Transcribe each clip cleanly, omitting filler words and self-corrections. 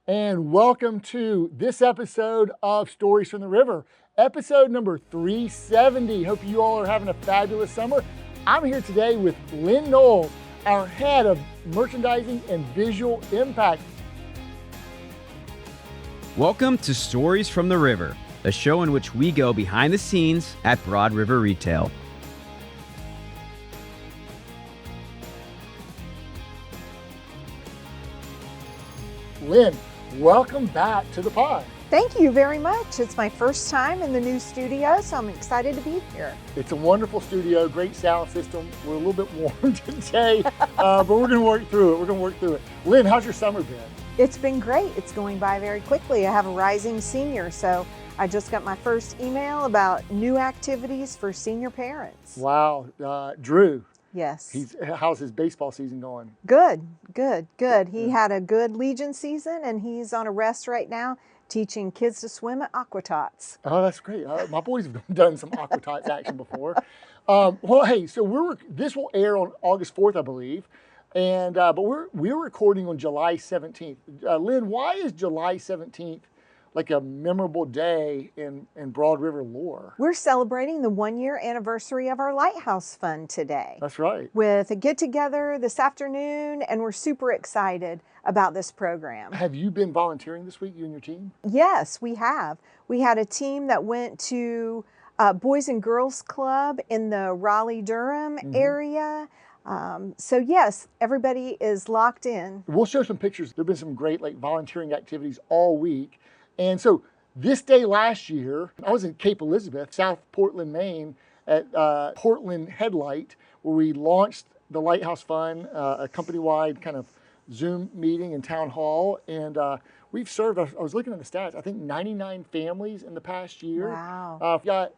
and welcome to this episode of Stories from the River, episode number 370. Hope you all are having a fabulous summer. I'm here today with Lynn Knowles, our head of merchandising and visual impact. Welcome to Stories from the River, a show in which we go behind the scenes at Broad River Retail. Lynn, welcome back to the pod. Thank you very much. It's my first time in the new studio, so I'm excited to be here. It's a wonderful studio, great sound system. We're a little bit warm today, but we're going to work through it. Lynn, how's your summer been? It's been great. It's going by very quickly. I have a rising senior, so I just got my first email about new activities for senior parents. Wow, Drew. Yes. How's his baseball season going? Good. He had a good Legion season, and he's on a rest right now, teaching kids to swim at aqua tots. Oh, that's great. My boys have done some aqua tots action before. Well, hey, so this will air on August 4th, I believe, and but we're recording on July 17th. Lynn, why is July 17th like a memorable day in Broad River lore? We're celebrating the 1-year anniversary of our Lighthouse Fund today. That's right. With a get-together this afternoon, and we're super excited about this program. Have you been volunteering this week, you and your team? Yes, we have. We had a team that went to Boys and Girls Club in the Raleigh-Durham area. So yes, everybody is locked in. We'll show some pictures. There have been some great volunteering activities all week. And so this day last year, I was in Cape Elizabeth, South Portland, Maine, at Portland Headlight, where we launched the Lighthouse Fund, a company-wide kind of Zoom meeting and town hall. And we've served, I was looking at the stats, I think 99 families in the past year. Wow. We've got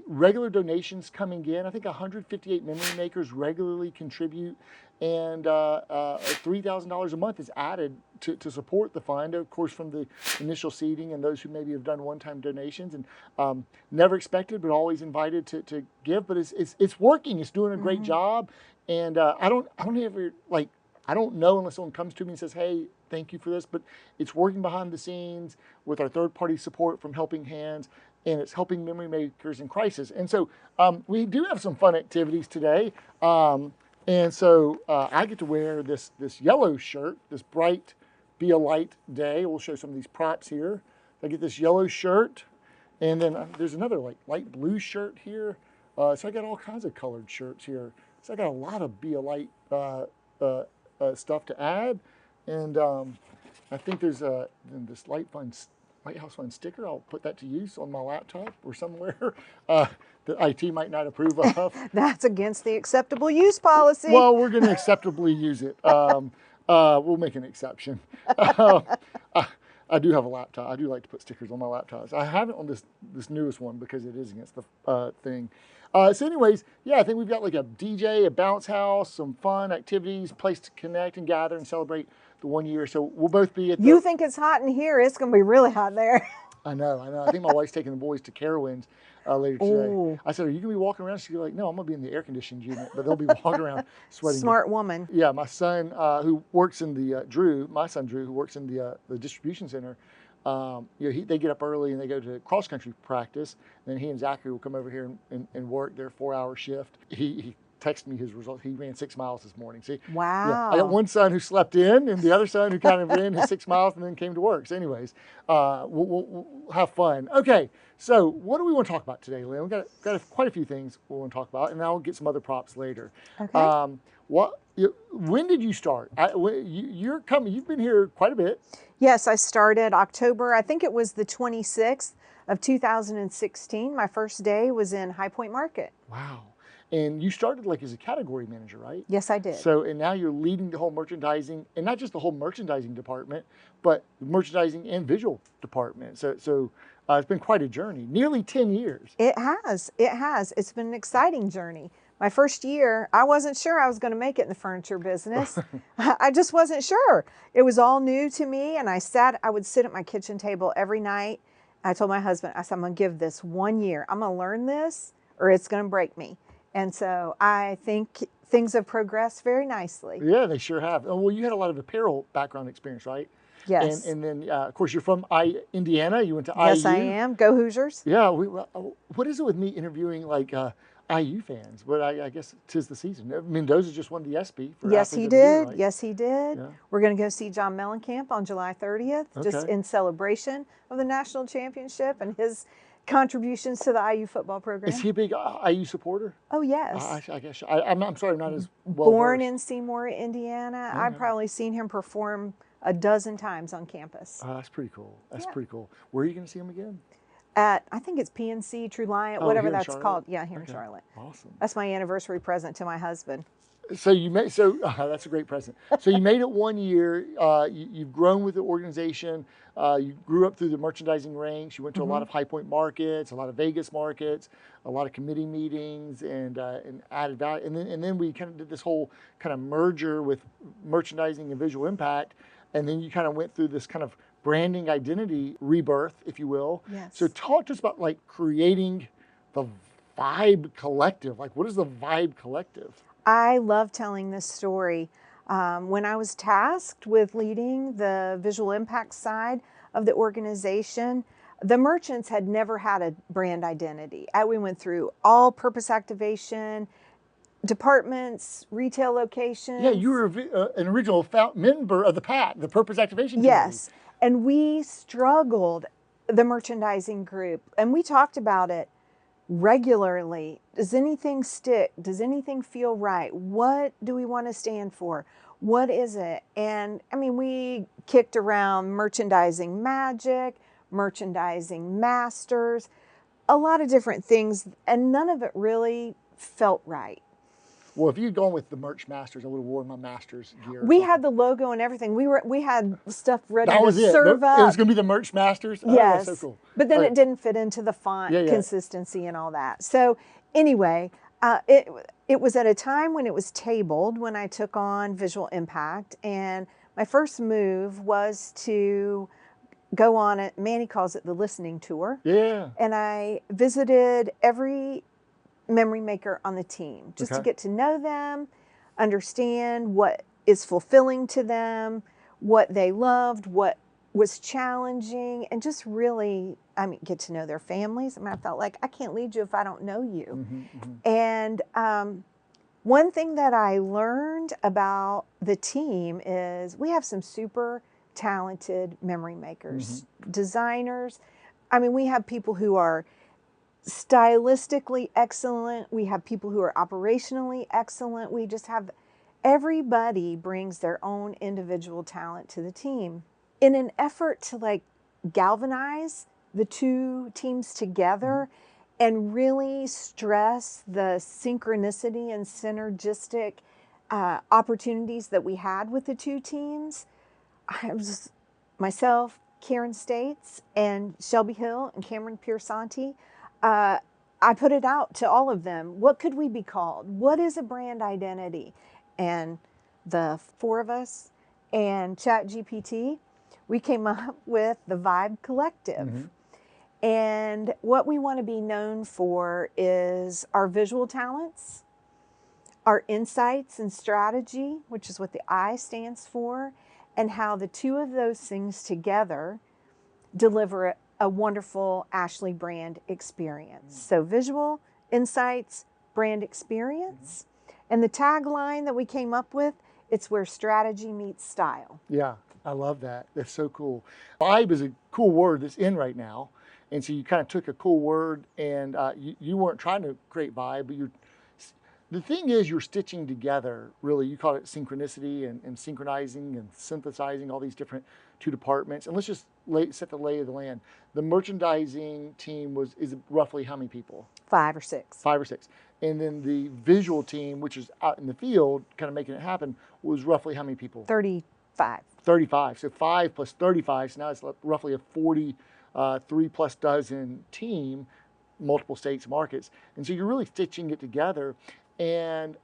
regular donations coming in. I think 158 memory makers regularly contribute, and $3,000 a month is added to support the fund, of course, from the initial seeding and those who maybe have done one-time donations, and never expected but always invited to give. But it's working. It's doing a great job, and I don't know unless someone comes to me and says, "Hey, thank you for this," but it's working behind the scenes with our third-party support from Helping Hands, and it's helping memory makers in crisis. And so we do have some fun activities today. And so I get to wear this yellow shirt, this bright Be a Light Day. We'll show some of these props here. I get this yellow shirt, and then there's another light blue shirt here. So I got all kinds of colored shirts here. So I got a lot of Be a Light stuff to add. And I think there's this Lighthouse Fund sticker. I'll put that to use on my laptop or somewhere that IT might not approve of. That's against the acceptable use policy. Well, we're going to acceptably use it. We'll make an exception. I do have a laptop. I do like to put stickers on my laptops. I haven't on this newest one because it is against the thing. So anyways, yeah, I think we've got like a DJ, a bounce house, some fun activities, place to connect and gather and celebrate the 1 year. So we'll both be at You think it's hot in here? It's going to be really hot there. I know. I think my wife's taking the boys to Carowinds later today. Ooh. I said, "Are you going to be walking around?" She's like, "No, I'm going to be in the air-conditioned unit," but they'll be walking around sweating. Smart woman. Yeah, my son who works in the Drew, who works in the distribution center, they get up early and they go to cross-country practice. And then he and Zachary will come over here and work their 4-hour shift. He texted me his results. He ran 6 miles this morning. See? Wow. Yeah, I got one son who slept in, and the other son who kind of ran his 6 miles and then came to work. So anyways, we'll have fun. Okay, so what do we want to talk about today, Lynn? We've got quite a few things we want to talk about, and I'll get some other props later. Okay. When did you start? You're coming. You've been here quite a bit. Yes, I started October, I think it was the 26th of 2016. My first day was in High Point Market. Wow. And you started as a category manager, right? Yes, I did. So, and now you're leading the whole merchandising, and not just the whole merchandising department, but the merchandising and visual department. So it's been quite a journey, nearly 10 years. It has. It's been an exciting journey. My first year, I wasn't sure I was going to make it in the furniture business. I just wasn't sure. It was all new to me, and I would sit at my kitchen table every night. I told my husband, I said, "I'm going to give this 1 year. I'm going to learn this, or it's going to break me." And so I think things have progressed very nicely. Yeah, they sure have. Oh, well, you had a lot of apparel background experience, right? Yes. And then, of course, you're from Indiana. You went to Yes, IU. I am. Go Hoosiers. Yeah. What is it with me interviewing like IU fans? But I guess 'tis the season. Mendoza just won the ESPY for Yes, Athlete he of the Year, did. right? Yes, he did. Yeah. We're going to go see John Mellencamp on July 30th, just Okay. in celebration of the national championship and his contributions to the IU football program. Is he a big IU supporter? Oh, yes. I guess I'm sorry, I'm not as well Born versed. in Seymour, Indiana. I've Okay. probably seen him perform a dozen times on campus. That's pretty cool. That's Yeah. pretty cool. Where are you going to see him again? At, I think it's PNC, True Lion, Oh, whatever here in that's Charlotte? called. Yeah, here in Okay. Charlotte. Awesome. That's my anniversary present to my husband. So you made that's a great present. So you made it 1 year. You've grown with the organization. You grew up through the merchandising ranks. You went to a lot of High Point markets, a lot of Vegas markets, a lot of committee meetings, and added value. And then we kind of did this whole kind of merger with merchandising and visual impact. And then you kind of went through this kind of branding identity rebirth, if you will. Yes. So talk to us about like creating the Vibe Collective. Like, what is the Vibe Collective? I love telling this story. When I was tasked with leading the visual impact side of the organization, the merchants had never had a brand identity. We went through all purpose activation, departments, retail locations. Yeah, you were an original member of the PAC, the Purpose Activation Committee. Yes, and we struggled, the merchandising group, and we talked about it regularly. Does anything stick? Does anything feel right? What do we want to stand for? What is it? And I mean, we kicked around merchandising magic, merchandising masters, a lot of different things, and none of it really felt right. Well, if you'd gone with the merch masters, I would have worn my master's gear. We had the logo and everything. We had stuff ready That to was it. serve up. It was going to be the merch masters. Oh, Yes, that's so cool. but then Okay. it didn't fit into the font Yeah. consistency and all that. So anyway, it was at a time when it was tabled when I took on Visual Impact, and my first move was to go on it. Manny calls it the listening tour. Yeah. And I visited every memory maker on the team just to Okay. get to know them, understand what is fulfilling to them, what they loved, what was challenging, and just really, get to know their families. I felt like I can't lead you if I don't know you. And one thing that I learned about the team is we have some super talented memory makers, designers. We have people who are stylistically excellent. We have people who are operationally excellent. We just have, everybody brings their own individual talent to the team. In an effort to galvanize the two teams together and really stress the synchronicity and synergistic opportunities that we had with the two teams, I was myself, Karen States, and Shelby Hill and Cameron Piersanti. I put it out to all of them. What could we be called? What is a brand identity? And the four of us and ChatGPT, we came up with the Vibe Collective. And what we want to be known for is our visual talents, our insights and strategy, which is what the I stands for, and how the two of those things together deliver a wonderful Ashley brand experience. So visual, insights, brand experience. And the tagline that we came up with, it's where strategy meets style. Yeah, I love that. That's so cool. Vibe is a cool word that's in right now. And so you kind of took a cool word and you weren't trying to create vibe, but the thing is you're stitching together, really. You call it synchronicity and synchronizing and synthesizing all these different two departments. And let's just set the lay of the land. The merchandising team is roughly how many people? 5 or 6. 5 or 6. And then the visual team, which is out in the field, kind of making it happen, was roughly how many people? 35. 35. So 5 plus 35. So now it's roughly a 43 plus dozen team, multiple states, markets. And so you're really stitching it together. And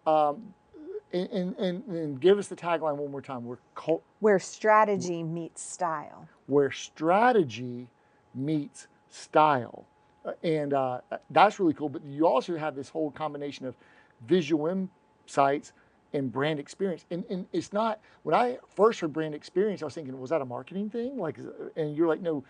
give us the tagline one more time. Where strategy meets style. Where strategy meets style. And that's really cool. But you also have this whole combination of visual insights and brand experience. And it's not, when I first heard brand experience, I was thinking, was that a marketing thing? Like, and you're like, no,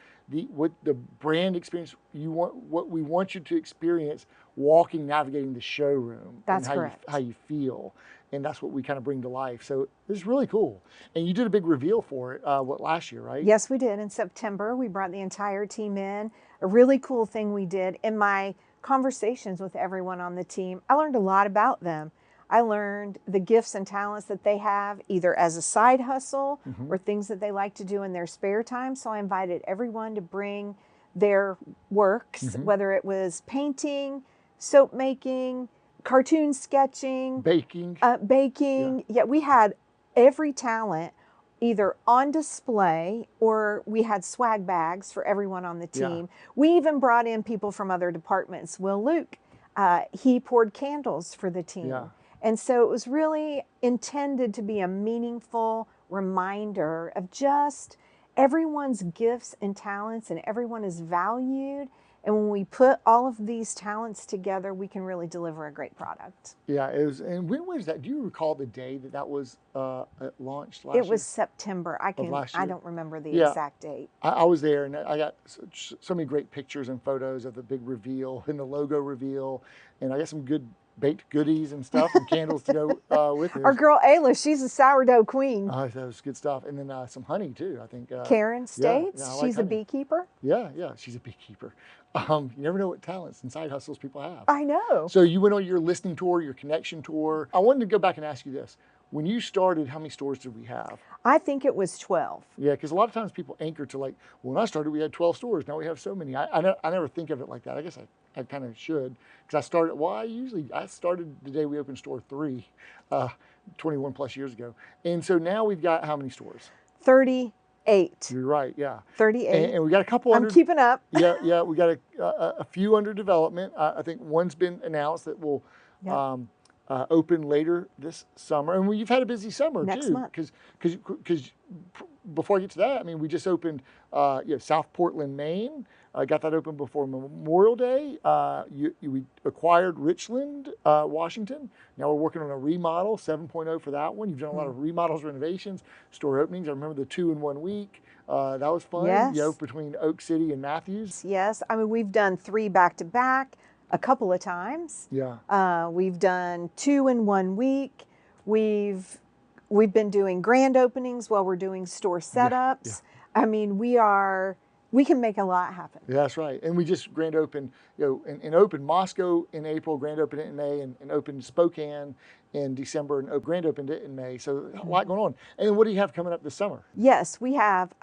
what the brand experience what we want you to experience walking, navigating the showroom. That's and correct. How you feel. And that's what we kind of bring to life. So it's really cool. And you did a big reveal for it, last year, right? Yes, we did. In September, we brought the entire team in. A really cool thing we did in my conversations with everyone on the team, I learned a lot about them. I learned the gifts and talents that they have either as a side hustle or things that they like to do in their spare time. So I invited everyone to bring their works, whether it was painting, soap making, cartoon sketching, Baking. baking. Yeah, we had every talent either on display or we had swag bags for everyone on the team. We even brought in people from other departments. Will Luke, he poured candles for the team. Yeah. And so it was really intended to be a meaningful reminder of just everyone's gifts and talents, and everyone is valued. And when we put all of these talents together, we can really deliver a great product. Yeah, it was. And when was that? Do you recall the day that was launched last year? It was September. I last year? don't remember the Yeah. exact date. I was there, and I got so many great pictures and photos of the big reveal and the logo reveal, and I got some good baked goodies and stuff and candles to go with it. Our girl Ayla, she's a sourdough queen. That was good stuff, and then some honey too. I think Karen States, I like she's a honey. beekeeper. Yeah, she's a beekeeper. You never know what talents and side hustles people have. I know. So you went on your listening tour, your connection tour. I wanted to go back and ask you this. When you started, how many stores did we have? I think it was 12. Yeah, because a lot of times people anchor to like, well, when I started, we had 12 stores. Now we have so many. I never think of it like that. I guess I kind of should, because I started, I started the day we opened store 3, 21 plus years ago. And so now we've got how many stores? 38. You're right, yeah. 38. And we got a couple I'm keeping up. Yeah, we got a few under development. I think one's been announced that will open later this summer. And you've had a busy summer Next too. month. Because before I get to that, I mean, we just opened South Portland, Maine. Got that open before Memorial Day. We acquired Richland, Washington. Now we're working on a remodel, 7.0 for that one. You've done a lot of remodels, renovations, store openings. I remember the 2 in 1 week. That was fun. Yes. Between Oak City and Matthews. Yes. I mean, we've done 3 back to back a couple of times. Yeah. We've done 2 in 1 week. We've been doing grand openings while we're doing store setups. I mean, we can make a lot happen. Yeah, that's right. And we just grand opened, and opened Moscow in April, grand opened it in May, and opened Spokane in December, and grand opened it in May. So a lot going on. And then what do you have coming up this summer? Yes, we have.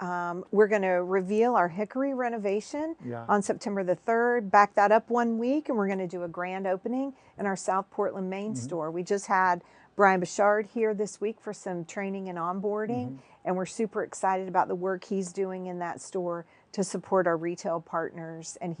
We're going to reveal our Hickory renovation on September the 3rd, back that up 1 week, and we're going to do a grand opening in our South Portland, Maine store. We just had Brian Bouchard here this week for some training and onboarding, and we're super excited about the work he's doing in that store to support our retail partners, and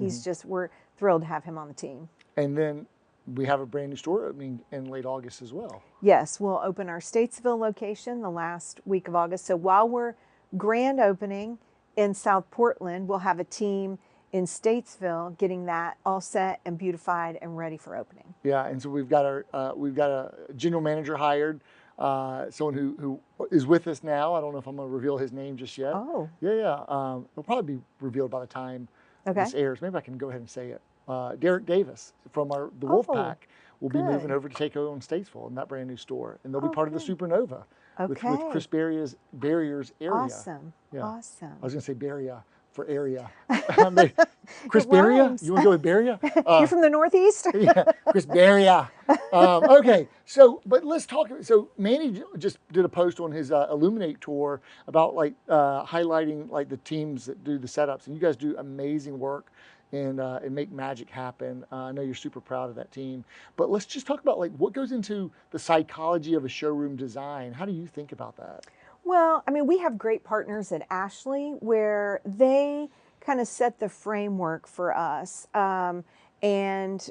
we're thrilled to have him on the team. And then we have a brand new store opening in late August as well. Yes, we'll open our Statesville location the last week of August. So while we're grand opening in South Portland, we'll have a team in Statesville getting that all set and beautified and ready for opening. Yeah, and so we've got a general manager hired, someone who is with us now. I don't know if I'm going to reveal his name just yet. Oh. Yeah. It'll probably be revealed by the time this airs. Maybe I can go ahead and say it. Derek Davis from the Wolfpack will be moving over to take over on Statesville in that brand new store, and they'll be part of the Supernova with Chris Barrier's area. Awesome. Yeah. Awesome. I was going to say Barria for area. Chris Barria? You want to go with Barria? You're from the Northeast? Yeah, Chris Barria. Okay, but let's talk. So Manny just did a post on his Illuminate tour about highlighting the teams that do the setups, and you guys do amazing work and make magic happen. I know you're super proud of that team, but let's just talk about what goes into the psychology of a showroom design. How do you think about that? Well, I mean, we have great partners at Ashley where they kind of set the framework for us, and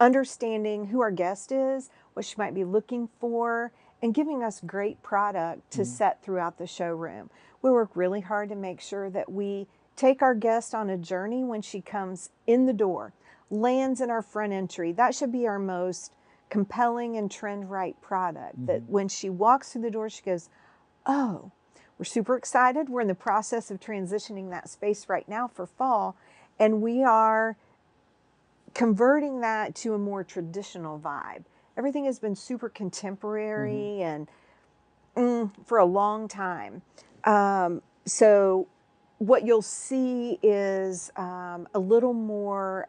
understanding who our guest is, what she might be looking for, and giving us great product to set throughout the showroom. We work really hard to make sure that we take our guest on a journey when she comes in the door, lands in our front entry. That should be our most compelling and trend right product that when she walks through the door, she goes, oh, we're super excited. We're in the process of transitioning that space right now for fall, and we are converting that to a more traditional vibe. Everything has been super contemporary and for a long time. So what you'll see is a little more,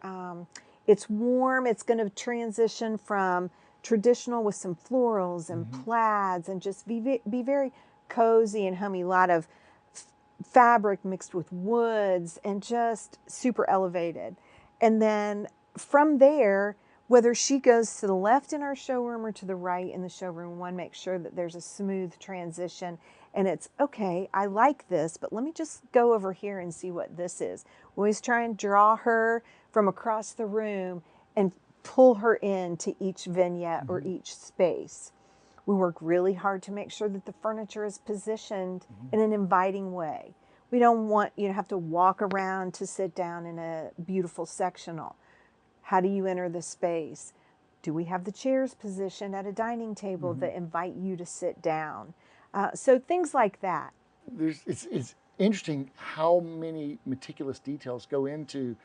it's warm. It's going to transition from traditional with some florals and plaids and just be very cozy and homey. A lot of fabric mixed with woods and just super elevated. And then from there, whether she goes to the left in our showroom or to the right in the showroom, we want to make sure that there's a smooth transition and it's, okay, I like this, but let me just go over here and see what this is. We always try and draw her from across the room and pull her into each vignette or each space. We work really hard to make sure that the furniture is positioned in an inviting way. We don't want you to have to walk around to sit down in a beautiful sectional. How do you enter the space? Do we have the chairs positioned at a dining table that invite you to sit down? So things like that. It's interesting how many meticulous details go into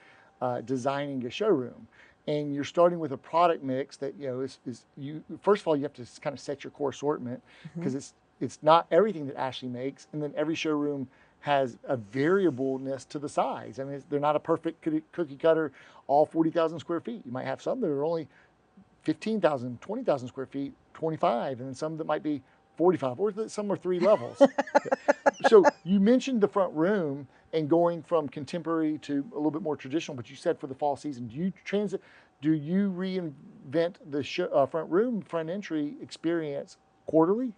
designing a showroom. And you're starting with a product mix that, you know, is you, first of all, you have to kind of set your core assortment because it's not everything that Ashley makes. And then every showroom has a variableness to the size. I mean, they're not a perfect cookie cutter, all 40,000 square feet. You might have some that are only 15,000, 20,000 square feet, 25, and then some that might be 45, or some are 3 levels. So you mentioned the front room and going from contemporary to a little bit more traditional, but you said for the fall season, do you reinvent the front room, front entry experience quarterly?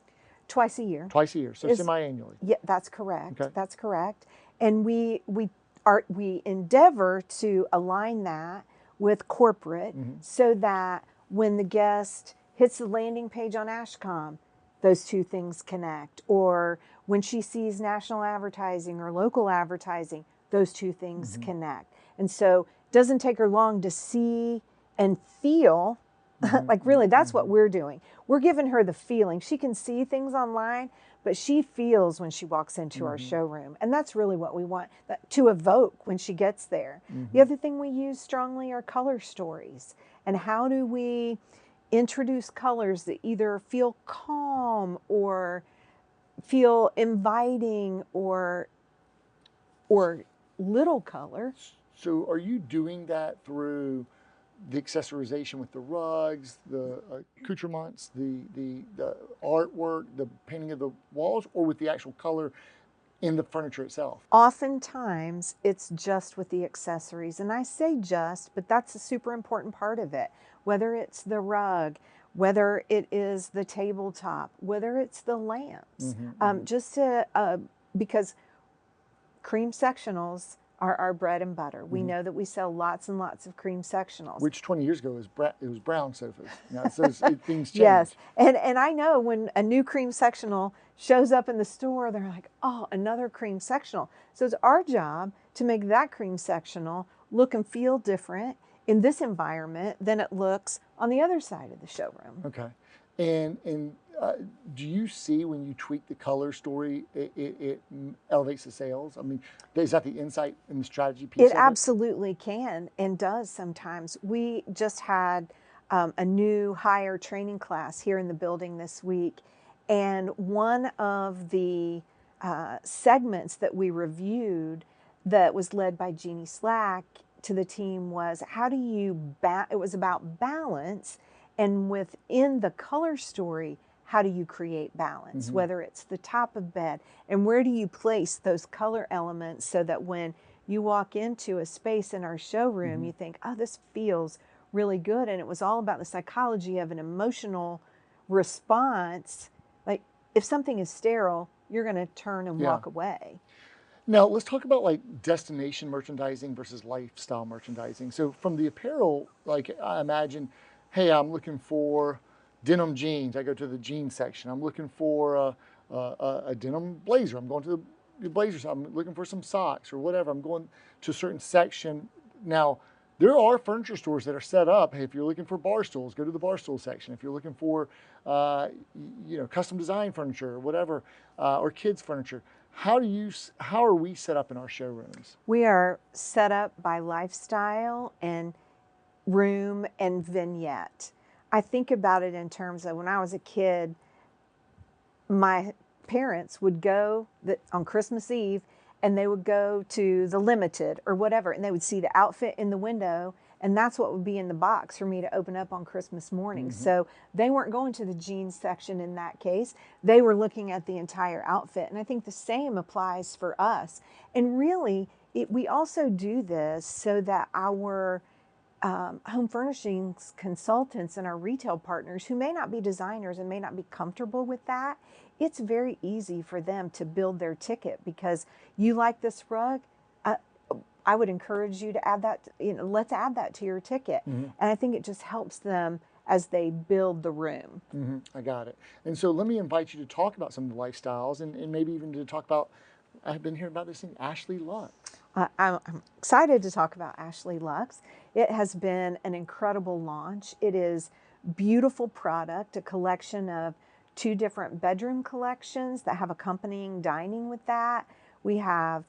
Twice a year. Twice a year, so semi-annually. Yeah, that's correct. Okay. That's correct. And we endeavor to align that with corporate so that when the guest hits the landing page on Ashcom, those two things connect. Or when she sees national advertising or local advertising, those two things connect. And so it doesn't take her long to see and feel like really that's what we're doing. We're giving her the feeling. She can see things online, but she feels when she walks into our showroom. And that's really what we want to evoke when she gets there. The other thing we use strongly are color stories. And how do we introduce colors that either feel calm or feel inviting or little color. So are you doing that through the accessorization with the rugs, the accoutrements, the artwork, the painting of the walls, or with the actual color in the furniture itself? Oftentimes, it's just with the accessories. And I say just, but that's a super important part of it. Whether it's the rug, whether it is the tabletop, whether it's the lamps. Just to, because cream sectionals are our bread and butter. We know that we sell lots and lots of cream sectionals. Which 20 years ago it was brown sofas. Now, so things change. Yes, and I know when a new cream sectional shows up in the store, they're like, oh, another cream sectional. So it's our job to make that cream sectional look and feel different in this environment than it looks on the other side of the showroom. Okay. And do you see when you tweak the color story, it elevates the sales? I mean, is that the insight and the strategy piece of it? It absolutely can and does sometimes. We just had a new hire training class here in the building this week. And one of the segments that we reviewed that was led by Jeannie Slack to the team was how do you, it was about balance, and within the color story, how do you create balance, whether it's the top of bed, and where do you place those color elements so that when you walk into a space in our showroom, you think, oh, this feels really good. And it was all about the psychology of an emotional response. Like if something is sterile, you're going to turn and walk away. Now, let's talk about like destination merchandising versus lifestyle merchandising. So from the apparel, like I imagine, hey, I'm looking for denim jeans. I go to the jeans section. I'm looking for a denim blazer. I'm going to the blazers. I'm looking for some socks or whatever. I'm going to a certain section. Now, there are furniture stores that are set up. Hey, if you're looking for bar stools, go to the bar stool section. If you're looking for, custom design furniture or whatever, or kids furniture, how are we set up in our showrooms? We are set up by lifestyle and room and vignette. I think about it in terms of when I was a kid, my parents would go on Christmas Eve and they would go to the Limited or whatever, and they would see the outfit in the window, and that's what would be in the box for me to open up on Christmas morning. So they weren't going to the jeans section in that case. They were looking at the entire outfit. And I think the same applies for us. And really, we also do this so that our home furnishings consultants and our retail partners who may not be designers and may not be comfortable with that, it's very easy for them to build their ticket because you like this rug. I would encourage you to add that, let's add that to your ticket. And I think it just helps them as they build the room. I got it. And so let me invite you to talk about some of the lifestyles and maybe even to talk about, I've been hearing about this thing, Ashley Lux. I'm excited to talk about Ashley Lux. It has been an incredible launch. It is beautiful product, a collection of 2 different bedroom collections that have accompanying dining with that. We have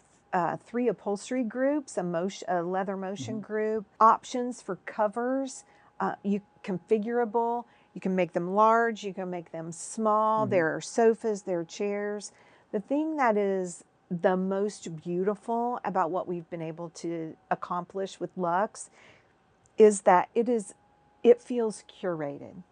3 upholstery groups, a leather motion group, options for covers, configurable. You can make them large, you can make them small. There are sofas, there are chairs. The thing that is the most beautiful about what we've been able to accomplish with Lux is that it feels curated.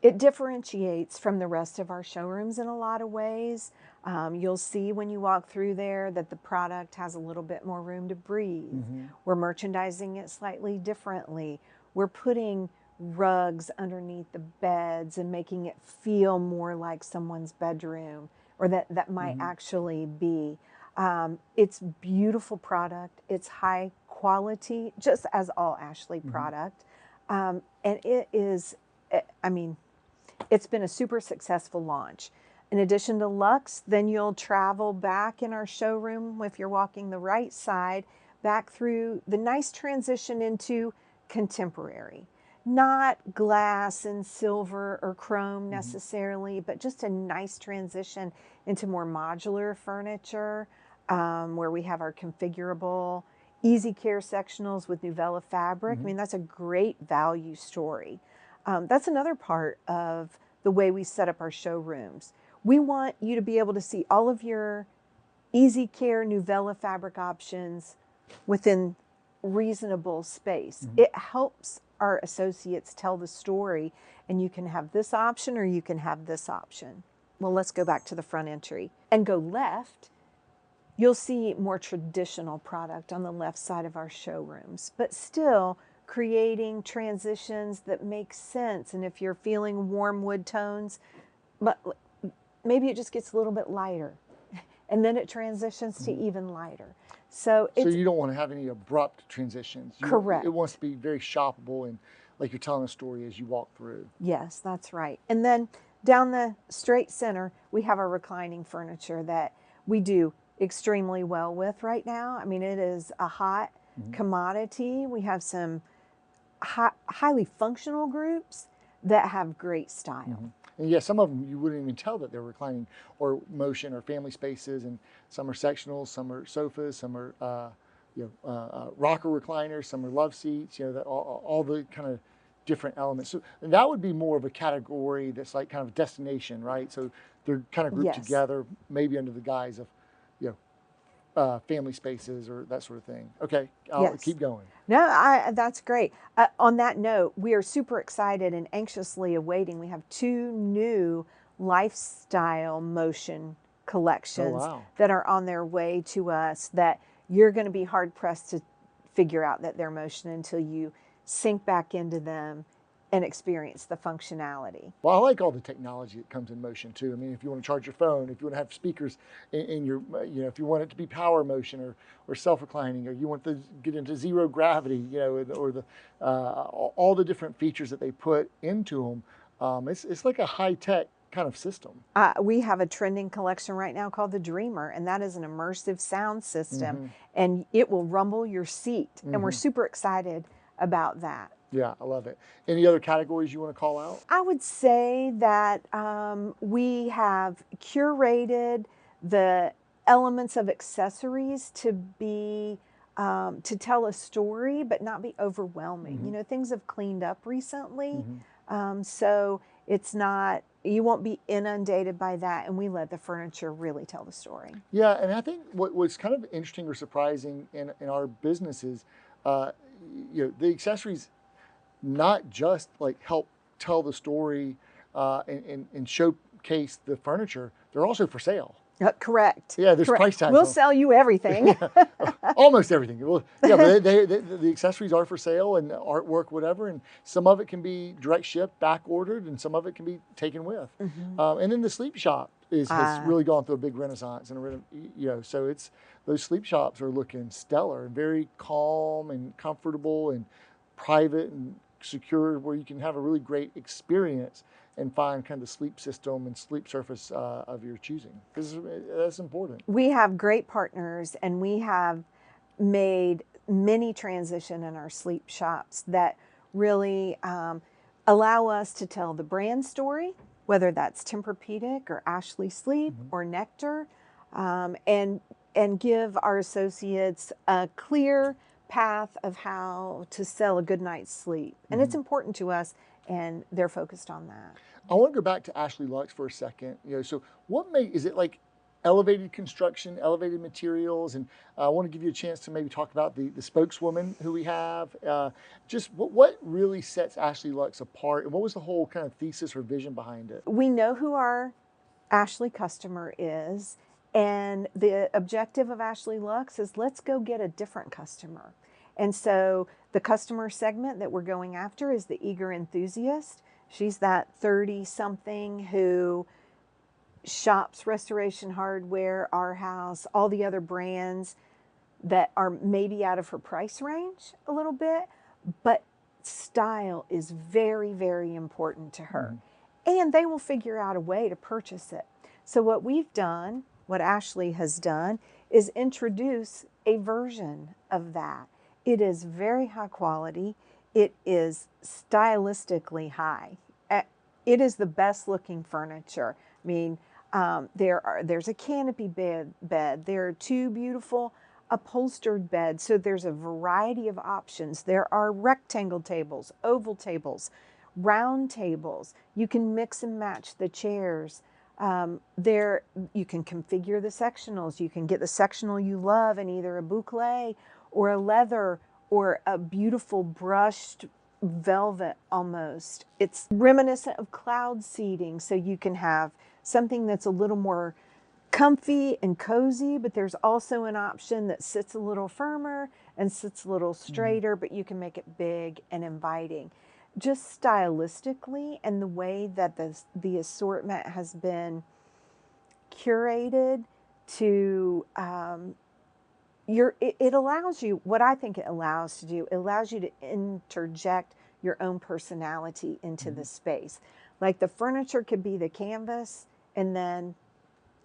It differentiates from the rest of our showrooms in a lot of ways. You'll see when you walk through there that the product has a little bit more room to breathe. We're merchandising it slightly differently. We're putting rugs underneath the beds and making it feel more like someone's bedroom, or that might actually be. It's beautiful product. It's high quality, just as all Ashley product. And it is, it's been a super successful launch. In addition to Lux, then you'll travel back in our showroom, if you're walking the right side, back through the nice transition into contemporary. Not glass and silver or chrome necessarily, but just a nice transition into more modular furniture, where we have our configurable, easy care sectionals with Nuvella fabric. That's a great value story. That's another part of the way we set up our showrooms. We want you to be able to see all of your easy care Nuvella fabric options within reasonable space. It helps our associates tell the story, and you can have this option or you can have this option. Well, let's go back to the front entry and go left. You'll see more traditional product on the left side of our showrooms, but still creating transitions that make sense. And if you're feeling warm wood tones, but maybe it just gets a little bit lighter and then it transitions to even lighter. So you don't want to have any abrupt transitions. Correct. It wants to be very shoppable and like you're telling a story as you walk through. Yes, that's right. And then down the straight center, we have our reclining furniture that we do extremely well with right now. It is a hot commodity. We have some highly functional groups that have great style. And yeah, some of them you wouldn't even tell that they're reclining or motion or family spaces, and some are sectionals, some are sofas, some are rocker recliners, some are love seats. All the kind of different elements. So and that would be more of a category that's like kind of a destination, right? So they're kind of grouped together, maybe under the guise of family spaces or that sort of thing. Okay, I'll keep going. No, that's great. On that note, we are super excited and anxiously awaiting. We have 2 new lifestyle motion collections that are on their way to us that you're going to be hard pressed to figure out that they're motion until you sink back into them and experience the functionality. Well, I like all the technology that comes in motion too. If you want to charge your phone, if you want to have speakers in your, if you want it to be power motion or self-reclining, or you want to get into zero gravity, or the all the different features that they put into them. It's like a high-tech kind of system. We have a trending collection right now called the Dreamer, and that is an immersive sound system, Mm-hmm. and it will rumble your seat. And we're Mm-hmm. super excited about that. Yeah, I love it. Any other categories you want to call out? I would say that we have curated the elements of accessories to be to tell a story, but not be overwhelming. Mm-hmm. You know, things have cleaned up recently, Mm-hmm. so it's not. You won't be inundated by that, and we let the furniture really tell the story. Yeah, and I think what's kind of interesting or surprising in our business is, the accessories not just like help tell the story and showcase the furniture, they're also for sale. Correct. Yeah, there's Correct. price tags We'll on sell you everything. almost everything. Well, yeah, but the accessories are for sale and artwork, whatever, and some of it can be direct shipped, back ordered, and some of it can be taken with. And then the sleep shop has really gone through a big renaissance, and so it's those sleep shops are looking stellar and very calm and comfortable and private and secure, where you can have a really great experience and find kind of the sleep system and sleep surface of your choosing. Because that's important. We have great partners, and we have made many transition in our sleep shops that really allow us to tell the brand story, whether that's Tempur-Pedic or Ashley Sleep or Nectar, and give our associates a clear path of how to sell a good night's sleep. And it's important to us, and they're focused on that. I want to go back to Ashley Lux for a second. So is it like elevated construction, elevated materials? And I want to give you a chance to maybe talk about the spokeswoman who we have. Just what really sets Ashley Lux apart, and what was the whole kind of thesis or vision behind it? We know who our Ashley customer is, and the objective of Ashley Lux is let's go get a different customer. And so the customer segment that we're going after is the eager enthusiast. She's that 30-something who shops Restoration Hardware, Our House, all the other brands that are maybe out of her price range a little bit, but style is very, very important to her. And they will figure out a way to purchase it. So what we've done, what Ashley has done, is introduce a version of that. It is very high quality. It is stylistically high. It is the best looking furniture. I mean, there's a canopy bed. There are 2 beautiful upholstered beds. So there's a variety of options. There are rectangle tables, oval tables, round tables. You can mix and match the chairs. You can configure the sectionals. You can get the sectional you love in either a boucle or a leather or a beautiful brushed velvet almost. It's reminiscent of cloud seating, so you can have something that's a little more comfy and cozy, but there's also an option that sits a little firmer and sits a little straighter, but you can make it big and inviting. Just stylistically, and the way that the assortment has been curated to it allows you, what I think it allows to do, it allows you to interject your own personality into the space. Like the furniture could be the canvas, and then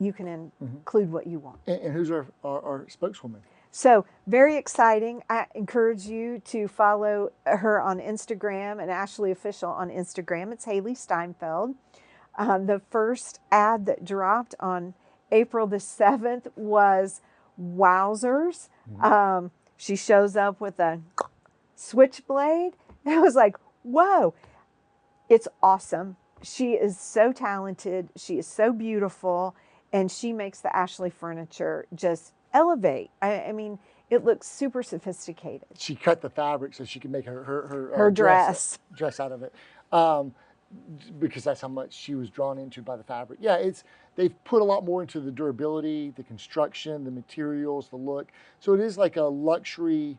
you can include what you want. And who's our spokeswoman? So very exciting. I encourage you to follow her on Instagram, and Ashley Official on Instagram. It's Haley Steinfeld. The first ad that dropped on April the 7th was wowzers. She shows up with a switchblade. I was like, whoa, it's awesome. She is so talented. She is so beautiful. And she makes the Ashley furniture just elevate. I mean, it looks super sophisticated. She cut the fabric so she could make her dress out of it, because that's how much she was drawn into by the fabric. Yeah, they've put a lot more into the durability, the construction, the materials, the look. So it is like a luxury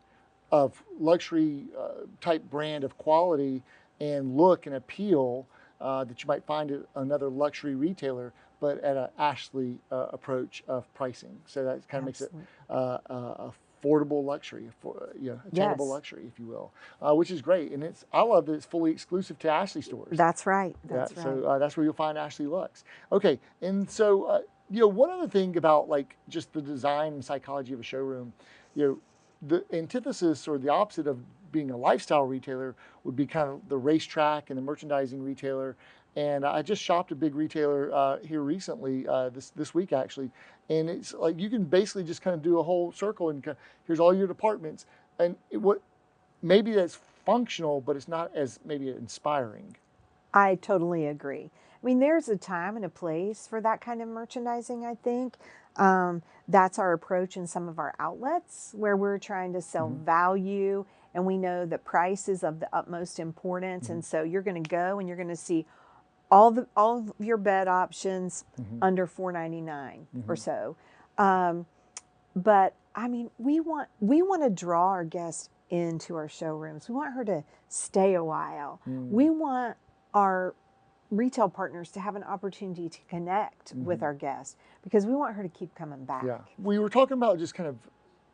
type brand of quality and look and appeal that you might find at another luxury retailer. but at an Ashley approach of pricing. So that kind of makes it affordable luxury, attainable Yes. luxury, if you will, which is great. And I love that it's fully exclusive to Ashley stores. That's right. That's right. So that's where you'll find Ashley Lux. Okay, and so one other thing about like just the design and psychology of a showroom, the antithesis or the opposite of being a lifestyle retailer would be kind of the racetrack and the merchandising retailer. And I just shopped a big retailer here recently, this week actually, and it's like you can basically just kind of do a whole circle and here's all your departments, and maybe that's functional, but it's not as maybe inspiring. I totally agree. I mean, there's a time and a place for that kind of merchandising, I think. That's our approach in some of our outlets where we're trying to sell value, and we know that price is of the utmost importance. And so you're going to go and you're going to see all of your bed options under $4.99 or so. But I mean, we want to draw our guests into our showrooms. We want her to stay a while. We want our retail partners to have an opportunity to connect with our guests because we want her to keep coming back. Yeah. We were talking about just kind of,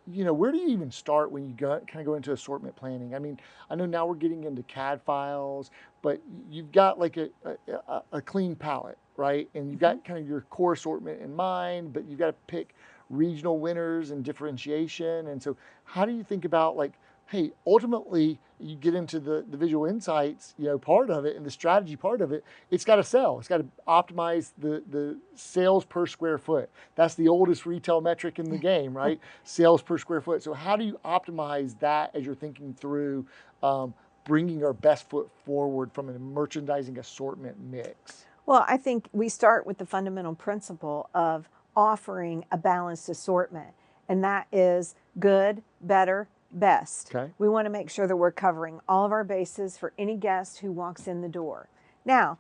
where do you even start when you kind of go into assortment planning? I mean, I know now we're getting into CAD files, but you've got like a clean palette, right? And you've got kind of your core assortment in mind, but you've got to pick regional winners and differentiation. And so how do you think about like, hey, ultimately you get into the visual insights, part of it and the strategy part of it, it's got to sell. It's got to optimize the sales per square foot. That's the oldest retail metric in the game, right? Sales per square foot. So how do you optimize that as you're thinking through bringing our best foot forward from a merchandising assortment mix? Well, I think we start with the fundamental principle of offering a balanced assortment, and that is good, better, best. Okay. We want to make sure that we're covering all of our bases for any guest who walks in the door. Now,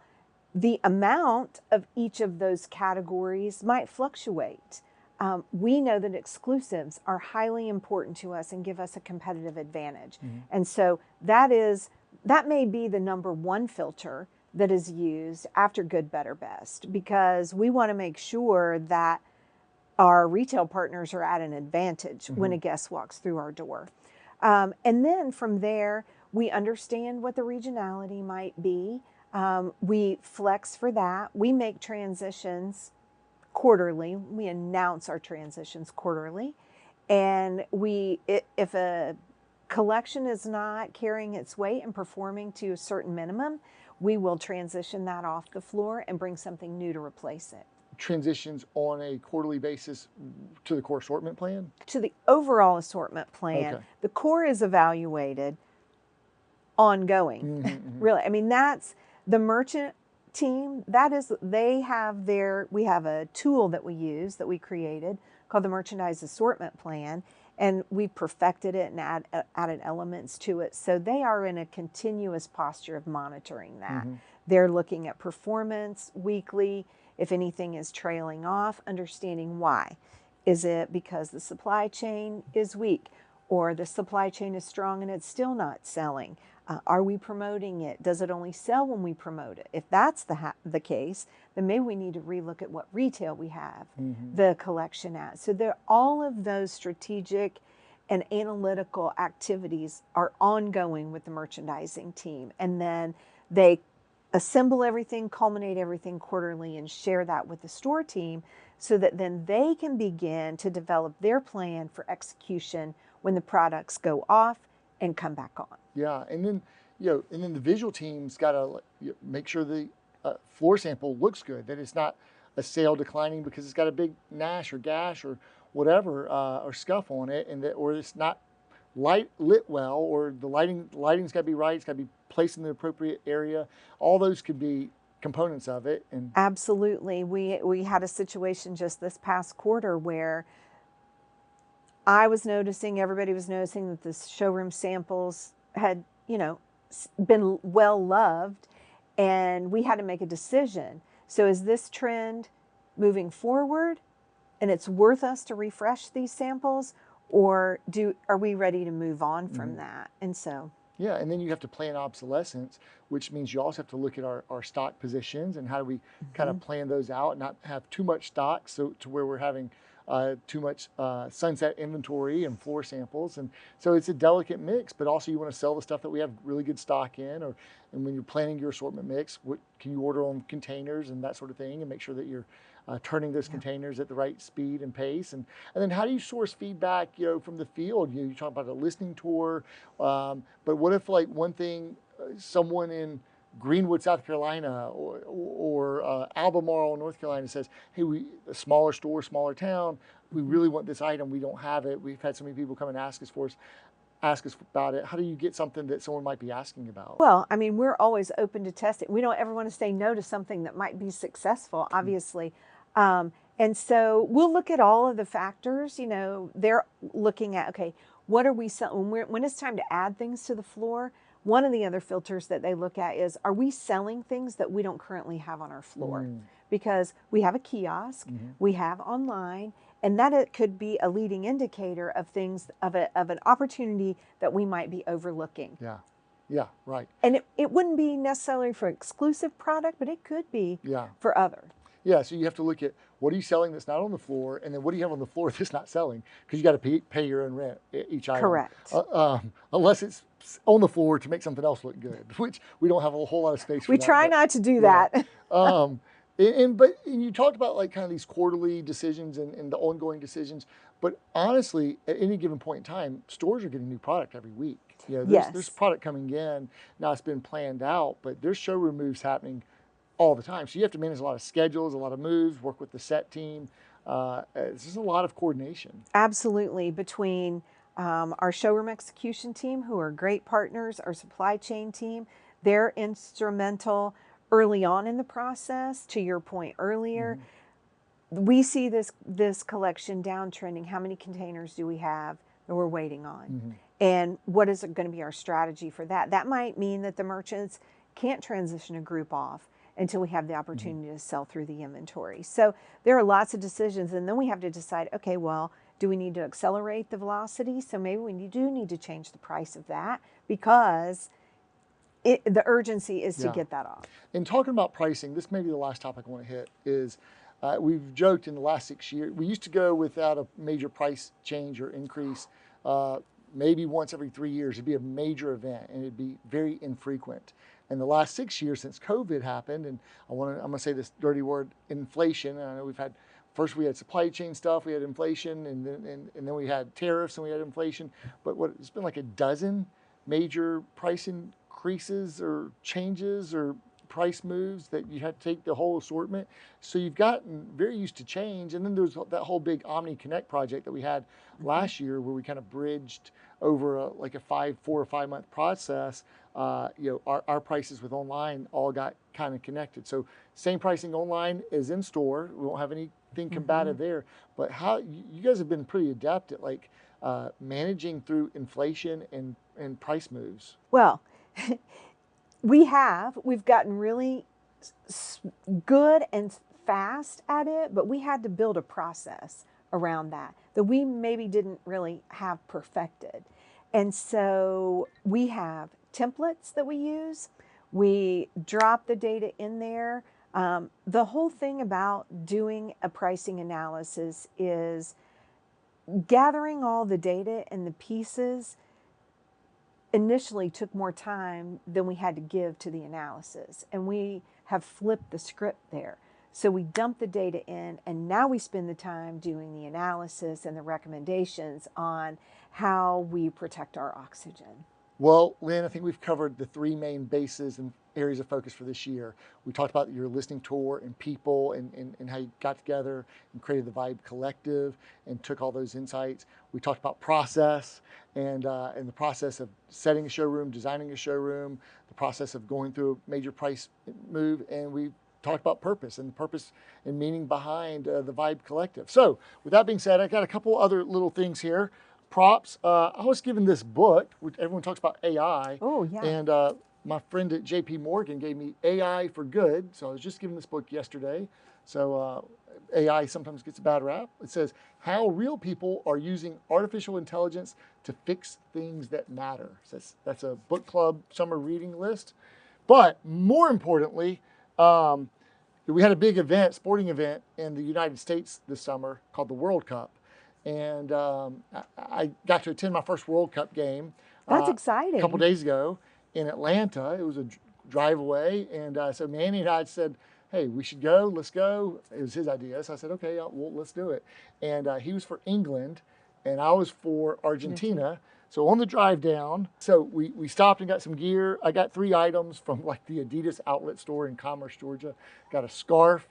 the amount of each of those categories might fluctuate. We know that exclusives are highly important to us and give us a competitive advantage. And so that may be the number one filter that is used after good, better, best, because we want to make sure that our retail partners are at an advantage when a guest walks through our door. And then from there, we understand what the regionality might be. We flex for that. We make transitions quarterly. We announce our transitions quarterly. And if a collection is not carrying its weight and performing to a certain minimum, we will transition that off the floor and bring something new to replace it. Transitions on a quarterly basis to the core assortment plan? To the overall assortment plan. Okay. The core is evaluated ongoing. Really. I mean, that's the merchant team. We have a tool that we use that we created called the Merchandise Assortment Plan, and we perfected it and added elements to it. So they are in a continuous posture of monitoring that. They're looking at performance weekly. If anything is trailing off, understanding why. Is it because the supply chain is weak, or the supply chain is strong and it's still not selling? Are we promoting it? Does it only sell when we promote it? If that's the case, then maybe we need to relook at what retail we have the collection at. So all of those strategic and analytical activities are ongoing with the merchandising team. And then they assemble everything, culminate everything quarterly, and share that with the store team so that then they can begin to develop their plan for execution when the products go off and come back on. Yeah, and then the visual team's got to make sure the floor sample looks good, that it's not a sale declining because it's got a big nash or gash or whatever or scuff on it, or it's not lit well, or the lighting's got to be right, it's got to be placed in the appropriate area. All those could be components of it. And absolutely, we had a situation just this past quarter where everybody was noticing that the showroom samples had, been well loved, and we had to make a decision. So is this trend moving forward and it's worth us to refresh these samples, or are we ready to move on from that? And so Yeah, and then you have to plan obsolescence, which means you also have to look at our stock positions and how do we kind of plan those out and not have too much stock so to where we're having too much sunset inventory and floor samples. And so it's a delicate mix, but also you want to sell the stuff that we have really good stock in, or and when you're planning your assortment mix, what can you order on containers and that sort of thing, and make sure that you're turning those containers at the right speed and pace. And then how do you source feedback, from the field? You talk about a listening tour, but what if like one thing, someone in Greenwood, South Carolina, or Albemarle, North Carolina says, hey, a smaller store, smaller town, we really want this item, we don't have it. We've had so many people come and ask us about it. How do you get something that someone might be asking about? Well, I mean, we're always open to testing. We don't ever want to say no to something that might be successful, obviously. And so we'll look at all of the factors. They're looking at, okay, what are we selling? When it's time to add things to the floor, one of the other filters that they look at is, are we selling things that we don't currently have on our floor? Because we have a kiosk, we have online, and that it could be a leading indicator of things, of an opportunity that we might be overlooking. Yeah, right. And it wouldn't be necessarily for exclusive product, but it could be for other. Yeah, so you have to look at what are you selling that's not on the floor, and then what do you have on the floor that's not selling, because you got to pay your own rent each item. Correct. Unless it's on the floor to make something else look good, which we don't have a whole lot of space for. We try not to do that. But you talked about like kind of these quarterly decisions and the ongoing decisions. But honestly, at any given point in time, stores are getting new product every week. There's product coming in. Now it's been planned out, but there's showroom moves happening all the time. So you have to manage a lot of schedules, a lot of moves, work with the set team. It's just a lot of coordination. Absolutely. Between our showroom execution team, who are great partners, our supply chain team, they're instrumental early on in the process. To your point earlier, we see this collection downtrending. How many containers do we have that we're waiting on? And what is going to be our strategy for that? That might mean that the merchants can't transition a group off until we have the opportunity to sell through the inventory. So there are lots of decisions, and then we have to decide, okay, well, do we need to accelerate the velocity? So maybe we do need to change the price of that, because the urgency is to get that off. And talking about pricing, this may be the last topic I want to hit, is we've joked in the last 6 years, we used to go without a major price change or increase, maybe once every 3 years. It'd be a major event, and it'd be very infrequent. In the last 6 years since COVID happened, and I'm gonna say this dirty word, inflation. And I know first we had supply chain stuff, we had inflation, and then we had tariffs, and we had inflation. But it's been like a dozen major price increases or changes or price moves that you had to take the whole assortment. So you've gotten very used to change. And then there's that whole big Omni Connect project that we had last year, where we kind of bridged over a 4 or 5 month process. Our prices with online all got kind of connected. So same pricing online as in store. We won't have anything combative there. But how you guys have been pretty adept at managing through inflation and price moves. Well, we've gotten really good and fast at it, but we had to build a process around that we maybe didn't really have perfected. And so we have templates that we use. We drop the data in there. The whole thing about doing a pricing analysis is gathering all the data and the pieces initially took more time than we had to give to the analysis. And we have flipped the script there. So we dump the data in, and now we spend the time doing the analysis and the recommendations on how we protect our oxygen. Well, Lynn, I think we've covered the 3 main bases and areas of focus for this year. We talked about your listening tour and people and how you got together and created the Vibe Collective and took all those insights. We talked about process and the process of setting a showroom, designing a showroom, the process of going through a major price move, and we talked about purpose and meaning behind the Vibe Collective. So with that being said, I got a couple other little things here. Props. I was given this book, which everyone talks about AI. Oh, yeah. And my friend at JP Morgan gave me AI for Good. So I was just given this book yesterday. So AI sometimes gets a bad rap. It says how real people are using artificial intelligence to fix things that matter. So that's a book club summer reading list. But more importantly, we had a big event, sporting event in the United States this summer called the World Cup. And I got to attend my first World Cup game. That's exciting. A couple days ago in Atlanta. It was a drive away. And so Manny and I said, hey, we should go, let's go. It was his idea. So I said, okay, well, let's do it. And he was for England and I was for Argentina. So on the drive down, so we stopped and got some gear. I got 3 items from like the Adidas outlet store in Commerce, Georgia. Got a scarf,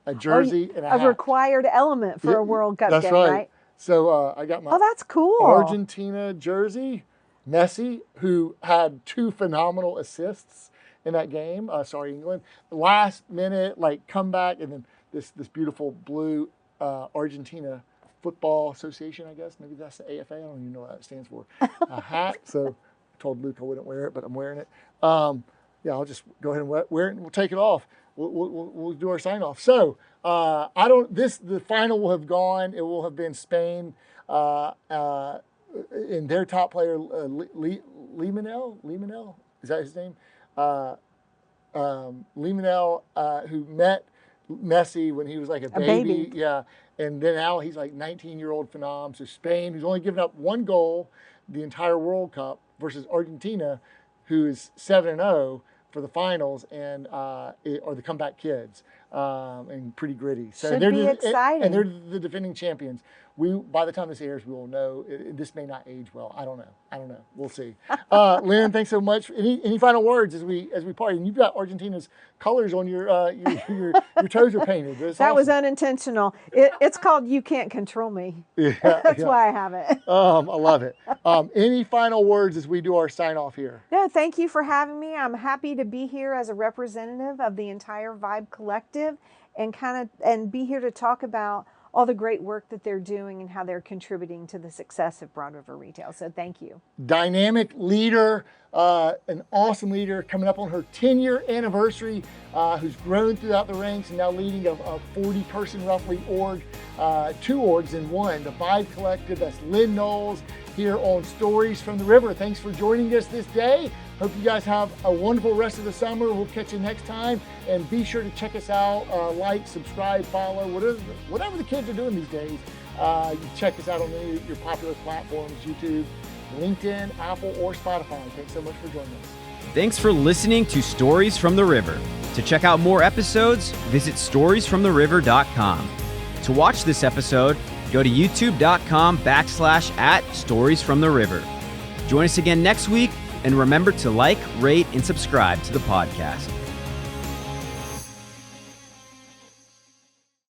a jersey, and a hat. A required element for a World Cup game, right? So I got my that's cool. Argentina jersey, Messi, who had 2 phenomenal assists in that game. Sorry, England. Last minute, like comeback, and then this beautiful blue Argentina Football Association, I guess. Maybe that's the AFA. I don't even know what that stands for. A hat. So I told Luke I wouldn't wear it, but I'm wearing it. Yeah, I'll just go ahead and wear it, and we'll take it off. We'll do our sign off. So the final will have gone. It will have been Spain in their top player, Limanel. Is that his name? Limanel, who met Messi when he was like a baby. Yeah. And then now he's like 19-year-old phenom. So Spain, who's only given up 1 goal the entire World Cup, versus Argentina, who is 7-0 for the finals, and are the comeback kids, and pretty gritty. So Should be exciting. And they're the defending champions. By the time this airs, we will know. This may not age well. I don't know. We'll see. Lynn, thanks so much. Any final words as we part? And you've got Argentina's colors on your toes are painted. That's that awesome. was unintentional. It's called "You Can't Control Me." Yeah, That's why I have it. I love it. Any final words as we do our sign off here? No, thank you for having me. I'm happy to be here as a representative of the entire Vibe Collective, and be here to talk about all the great work that they're doing and how they're contributing to the success of Broad River Retail. So thank you. Dynamic leader, an awesome leader coming up on her 10-year anniversary, who's grown throughout the ranks and now leading a 40-person roughly org, 2 orgs in 1, the Vibe Collective. That's Lynn Knowles here on Stories from the River. Thanks for joining us this day. Hope you guys have a wonderful rest of the summer. We'll catch you next time. And be sure to check us out, like, subscribe, follow, whatever the kids are doing these days. You check us out on any of your popular platforms, YouTube, LinkedIn, Apple, or Spotify. Thanks so much for joining us. Thanks for listening to Stories from the River. To check out more episodes, visit storiesfromtheriver.com. To watch this episode, go to youtube.com/@storiesfromtheriver. Join us again next week, and remember to like, rate, and subscribe to the podcast.